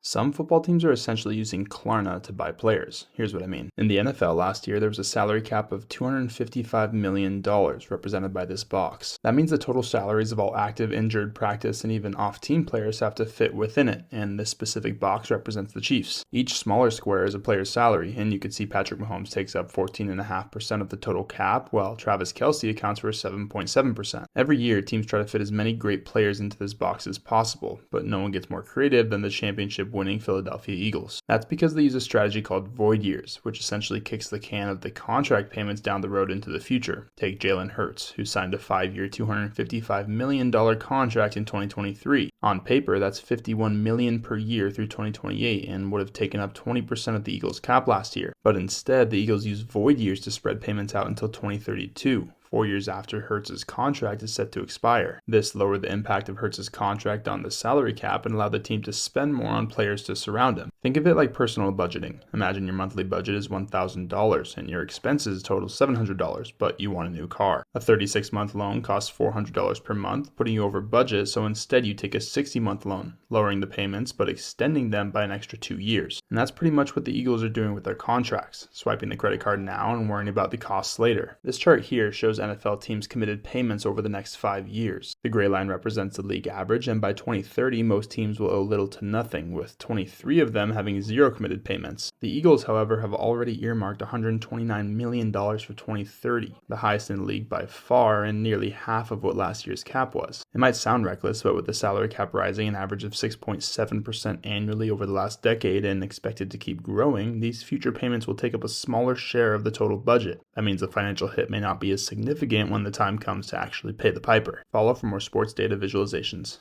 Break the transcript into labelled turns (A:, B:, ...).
A: Some football teams are essentially using Klarna to buy players. Here's what I mean. In the NFL last year, there was a salary cap of $255 million represented by this box. That means the total salaries of all active, injured, practice, and even off-team players have to fit within it, and this specific box represents the Chiefs. Each smaller square is a player's salary, and you can see Patrick Mahomes takes up 14.5% of the total cap, while Travis Kelce accounts for 7.7%. Every year, teams try to fit as many great players into this box as possible, but no one gets more creative than the championship-winning Philadelphia Eagles. That's because they use a strategy called void years, which essentially kicks the can of the contract payments down the road into the future. Take Jalen Hurts, who signed a 5-year, $255 million contract in 2023. On paper, that's $51 million per year through 2028 and would have taken up 20% of the Eagles' cap last year. But instead, the Eagles use void years to spread payments out until 2032. 4 years after Hurts' contract is set to expire. This lowered the impact of Hurts' contract on the salary cap and allowed the team to spend more on players to surround him. Think of it like personal budgeting. Imagine your monthly budget is $1,000 and your expenses total $700, but you want a new car. A 36-month loan costs $400 per month, putting you over budget, so instead you take a 60-month loan, lowering the payments but extending them by an extra 2 years. And that's pretty much what the Eagles are doing with their contracts, swiping the credit card now and worrying about the costs later. This chart here shows NFL teams' committed payments over the next 5 years. The gray line represents the league average, and by 2030, most teams will owe little to nothing, with 23 of them having zero committed payments. The Eagles, however, have already earmarked $129 million for 2030, the highest in the league by far and nearly half of what last year's cap was. It might sound reckless, but with the salary cap rising an average of 6.7% annually over the last decade and expected to keep growing, these future payments will take up a smaller share of the total budget. That means the financial hit may not be as significant when the time comes to actually pay the piper. Follow for more sports data visualizations.